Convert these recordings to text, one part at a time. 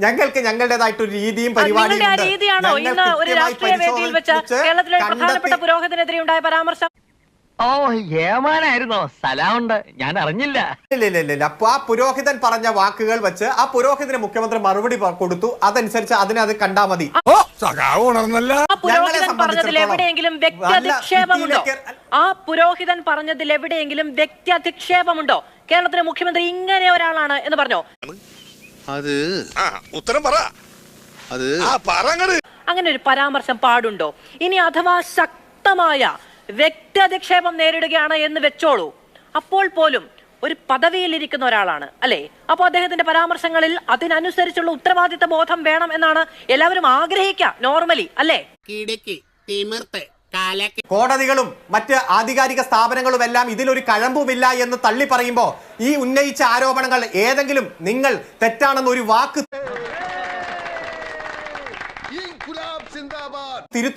ഞങ്ങൾക്ക് ഞങ്ങളുടേതായിട്ടൊരു രീതിയും പരിപാടിയും രീതിയാണോ ഇന്ന് ഒരു രാഷ്ട്രീയ വേദിയിൽ വെച്ച് കേരളത്തിലെ പ്രധാനപ്പെട്ട പുരോഹിതനെതിരെ ഉണ്ടായ പരാമർശം? ഓ ഏമാനായിരുന്നോ? സ്ഥലമുണ്ട്, ഞാൻ അറിഞ്ഞില്ല. ഇല്ല. അപ്പൊ ആ പുരോഹിതൻ പറഞ്ഞ വാക്കുകൾ വെച്ച് ആ പുരോഹിതന് മുഖ്യമന്ത്രി മറുപടി കൊടുത്തു. അതനുസരിച്ച് അത് കണ്ടാ മതി. പുരോഹിതൻ പറഞ്ഞതിൽ എവിടെയെങ്കിലും വ്യക്തിയധിക്ഷേപമുണ്ടോ? ആ പുരോഹിതൻ പറഞ്ഞതിൽ എവിടെയെങ്കിലും വ്യക്തിയധിക്ഷേപമുണ്ടോ? കേരളത്തിലെ മുഖ്യമന്ത്രി ഇങ്ങനെ ഒരാളാണ് എന്ന് പറഞ്ഞോ? അത് ഉത്തരം പറ. അങ്ങനെ ഒരു പരാമർശം പാടുണ്ടോ? ഇനി അഥവാ ശക്തമായ വ്യക്തിയധിക്ഷേപം നേരിടുകയാണ് എന്ന് വെച്ചോളൂ. അപ്പോൾ പോലും ഒരു പദവിയിലിരിക്കുന്ന ഒരാളാണ് അല്ലെ? അപ്പോൾ അദ്ദേഹത്തിന്റെ പരാമർശങ്ങളിൽ അതിനനുസരിച്ചുള്ള ഉത്തരവാദിത്ത ബോധം വേണം എന്നാണ് എല്ലാവരും ആഗ്രഹിക്കുക നോർമലി, അല്ലേ? കോടതികളും മറ്റ് ആധികാരിക സ്ഥാപനങ്ങളും എല്ലാം ഇതിലൊരു കഴമ്പുമില്ല എന്ന് തള്ളി പറയുമ്പോ ഈ ഉന്നയിച്ച ആരോപണങ്ങൾ ഏതെങ്കിലും നിങ്ങൾ തെറ്റാണെന്ന് ഒരു വാക്ക്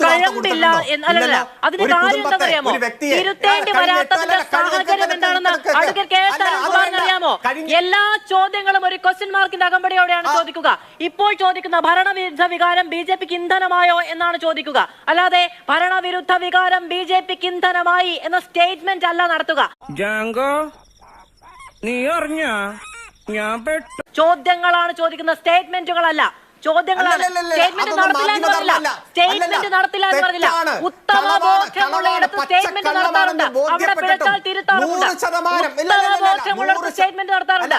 കഴമ്പില്ല എന്നല്ല. അതിന് കാര്യം എന്താണെന്നറിയാമോ? തിരുത്തേണ്ടി വരാത്തതിന്റെ സാഹചര്യം എന്താണെന്ന് അഡ്വക്കേറ്റ് കെ എസ് അരുൺകുമാറിന് അറിയാമോ? എല്ലാ ചോദ്യങ്ങളും ഒരു ക്വസ്റ്റ്യൻ മാർക്കിന്റെ അകമ്പടിയോടെയാണ് ചോദിക്കുക. ഇപ്പോൾ ചോദിക്കുന്ന ഭരണവിരുദ്ധ വികാരം ബിജെപിക്ക് ഇന്ധനമായോ എന്നാണ് ചോദിക്കുക. അല്ലാതെ ഭരണവിരുദ്ധ വികാരം ബിജെപിക്ക് ഇന്ധനമായി എന്ന സ്റ്റേറ്റ്മെന്റ് അല്ല നടത്തുക. ചോദ്യങ്ങളാണ് ചോദിക്കുന്ന, സ്റ്റേറ്റ്മെന്റുകളല്ല. ചോദ്യങ്ങളാണ്. സ്റ്റേറ്റ്മെന്റ് നടത്തില്ല എന്ന് പറഞ്ഞില്ല. സ്റ്റേറ്റ്മെന്റ് നടത്തില്ല എന്ന് പറഞ്ഞില്ല. ഉത്തമബോധമുള്ളയിടത്ത് സ്റ്റേറ്റ്മെന്റ് നടത്താറുണ്ട്. അവിടെ പിഴച്ചാൽ തിരുത്താറുണ്ട്. ഉത്തമബോധമുള്ളയിടത്ത് സ്റ്റേറ്റ്മെന്റ് നടത്താറുണ്ട്.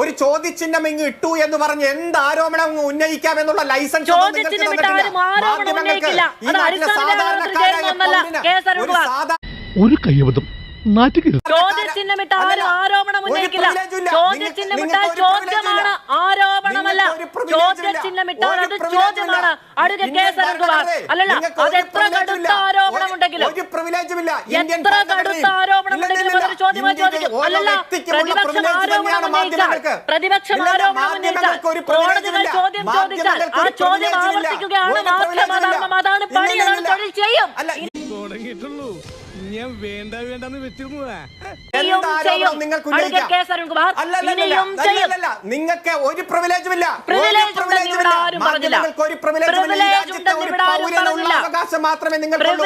ഒരു ചോദ്യചിഹ്നം ഇങ്ങ് ഇട്ടു എന്ന് പറഞ്ഞ് എന്ത് ആരോപണം ഉന്നയിക്കാം എന്നുള്ള ലൈസൻസ് ചോദ്യചിഹ്നം ഇട്ട് ആരും ആരോപണം ഉന്നയിക്കില്ല. അത് അടിസ്ഥാന ഒരു കയ്യബദ്ധം ചോദ്യചിഹ്നമിട്ട ആരും ആരോപണം ഉന്നയിക്കില്ല. ചോദ്യചിഹ്നമിട്ടാൽ ചോദ്യമാണ്, ആരോപണമല്ല. ചോദ്യചിഹ്നമിട്ടാൽ അത് ചോദ്യമാണ്. അഡ്വക്കേറ്റ് കെ എസ് അരുൺകുമാർ അല്ലല്ല, അത് എത്ര കടുത്ത ആരോപണം ഉണ്ടെങ്കിലും എത്ര കടുത്ത ആരോപണം ഉണ്ടെങ്കിലും അതൊരു ചോദ്യമായി ചോദിക്കും. അല്ലല്ല, പ്രതിപക്ഷം ആരോപണം ഉന്നയിച്ചാൽ കോടതികൾ ചോദ്യം ചോദിച്ചാൽ ആ ചോദ്യം ആവർത്തിക്കുകയാണ് മാധ്യമധർമ്മം. അതാണ് പണി, അതാണ് തൊഴിൽ ചെയ്യും. നിങ്ങൾക്ക് ഒരു പ്രിവിലേജുമില്ല. അവകാശം മാത്രമേ നിങ്ങൾക്കുള്ളൂ.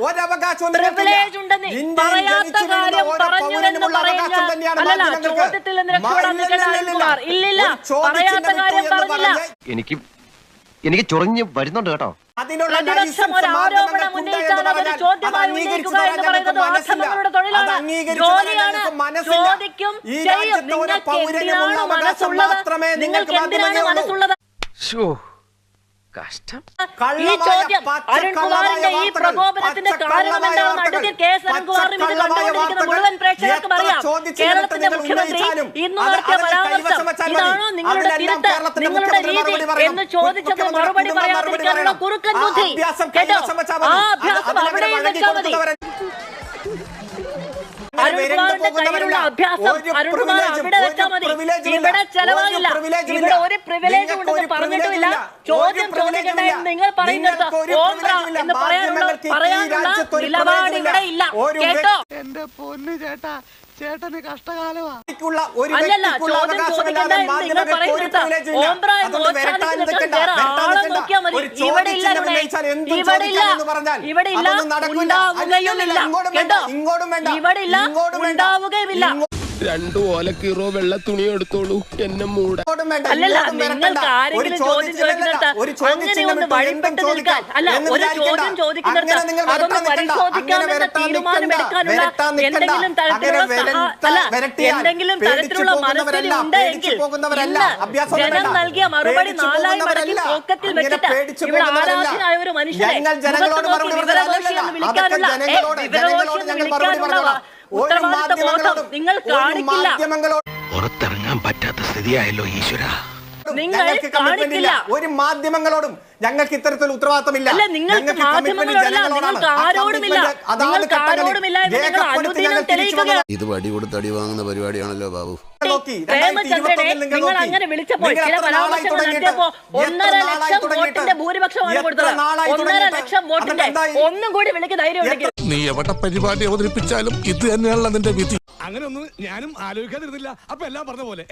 ഒരവകാശവും എനിക്ക് ചൊറിഞ്ഞ് വരുന്നുണ്ട് കേട്ടോ. പ്രതിപക്ഷം ഒരു ആരോപണം ഉന്നയിച്ചാൽ അതൊരു ചോദ്യമായി ഉന്നയിക്കുക എന്ന് പറയുന്നത് മാധ്യമങ്ങളുടെ തൊഴിലാണ്, ജോലിയാണ്. ചോദിക്കും, ചെയ്യും. നിങ്ങൾക്ക് എന്തിനാണ് മനസ്സുള്ളത്? നിങ്ങൾക്ക് എന്തിനാണ് മനസ്സുള്ളത്? ഈ ചോദ്യം അരുൺകുമാറിന്റെ ഈ പ്രകോപനത്തിന്റെ കാരണം എന്താണെന്ന് അഡ്വക്കേറ്റ് കെ എസ് അരുൺകുമാറിനും ഇത് കണ്ടുകൊണ്ടിരിക്കുന്ന മുഴുവൻ പ്രേക്ഷകർക്കും അറിയാം. കേരളത്തിന്റെ മുഖ്യമന്ത്രി ഇന്ന് നടത്തിയ പരാമർശം ഇതാണോ നിങ്ങളുടെ തിരുത്ത്, നിങ്ങളുടെ രീതി എന്ന് ചോദിച്ചത് മറുപടി പറയാതിരിക്കാനുള്ള കുറുക്കൻ ബുദ്ധി കേട്ടോ. ആ അഭ്യാസം അവിടെയും വെച്ചാൽ മതി. അരുൺകുമാറിന്റെ കയ്യിലുള്ള അഭ്യാസം അരുൺകുമാർ അവിടെ വെച്ചാൽ മതി. ഇവിടെ ചെലവാകില്ല. ഇവിടെ ഒരു പ്രിവിലേജ് ഉണ്ടെന്ന് പറഞ്ഞിട്ടുമില്ല. ചോദ്യം ചോദിക്കണ്ട എന്ന് നിങ്ങൾ പറയുന്നത് ഓംബ്ര എന്ന് പറയാനുള്ള നിലപാട് ഇവിടെ ഇല്ല കേട്ടോ. എന്റെ പൊന്നു ചേട്ടാ, ചേട്ടന് കഷ്ടകാലമാണ്. അല്ലല്ല, ചോദ്യം ചോദിക്കണ്ട എന്ന് നിങ്ങൾ പറയുന്നത് ഓംബ്ര എന്ന് ഉച്ചാരിച്ചിട്ട് വേറെ ആളെ നോക്കിയാൽ മതി. ഇവിടെ ഇല്ല, ഇവിടെ ഇല്ല, ഉണ്ടാവുകയുമില്ല കേട്ടോ. ഇവിടെ ഇല്ല, ഉണ്ടാവുകയുമില്ല. രണ്ടു ഓലക്കീറോ വെള്ള തുണി എടുത്തോളൂ, എന്നെ മൂട. അല്ലല്ല, നിങ്ങൾക്ക് ആരെങ്കിലും ചോദ്യം ചോദിക്കുന്നിടത്ത് അങ്ങനെ ഒന്ന് വഴിപ്പെട്ട് നിൽക്കാൻ, അല്ല ഒരു ചോദ്യം ചോദിക്കുന്നിടത്ത് അതൊന്ന് പരിശോധിക്കാമെന്ന തീരുമാനമെടുക്കാനുള്ള എന്തെങ്കിലും തരത്തിലുള്ള മനസ്സിൽ ഉണ്ട് എങ്കിൽ ഇന്ന് ജനം നൽകിയ മറുപടി നാലായി മടക്കി പോക്കറ്റിൽ വെച്ചിട്ട് ഇവിടെ ആരാധനായ ഒരു മനുഷ്യനെ വിവരദോഷി എന്ന് വിളിക്കാനുള്ള ഉത്തരവാദിത്ത ബോധം നിങ്ങൾ കാണിക്കില്ല. പുറത്തിറങ്ങാൻ പറ്റാത്ത സ്ഥിതിയായല്ലോ ഈശ്വര. നിങ്ങൾ കാണിക്കില്ല. ഒരു മാധ്യമങ്ങളോടും ഞങ്ങൾക്ക് ഇത്തരത്തിൽ ഉത്തരവാദിത്തമില്ല. അല്ല, നിങ്ങൾക്ക് മാധ്യമങ്ങളോടല്ല, നിങ്ങൾക്ക് ആരോടുമില്ല. നിങ്ങൾക്ക് ആരോടുമില്ല എന്ന് നിങ്ങൾ അനുദിനം തെളിയിക്കുകയാണ്. ഇത് വടി കൊടുത്ത് അടി വാങ്ങുന്ന പരിപാടിയാണല്ലോ ബാബു. പ്രേമചന്ദ്രനെ നിങ്ങൾ അങ്ങനെ വിളിച്ചപ്പോൾ ചില പരാമർശങ്ങൾ നടത്തിയപ്പോ 1.5 ലക്ഷം വോട്ടിന്റെ ഭൂരിപക്ഷമാണ് കൊടുത്തത്. 1.5 ലക്ഷം വോട്ടിന്റെ ഒന്നും കൂടി വിളിക്ക് ധൈര്യം ഉണ്ടെങ്കിൽ നീ എവിടെ പരിപാടി അവതരിപ്പിച്ചാലും ഇത് തന്നെയാണല്ലോ നിന്റെ വിധി. അങ്ങനെ ഒന്നും ഞാനും ആലോചിക്കാതിരുന്നില്ല. അപ്പൊ എല്ലാം പറഞ്ഞ പോലെ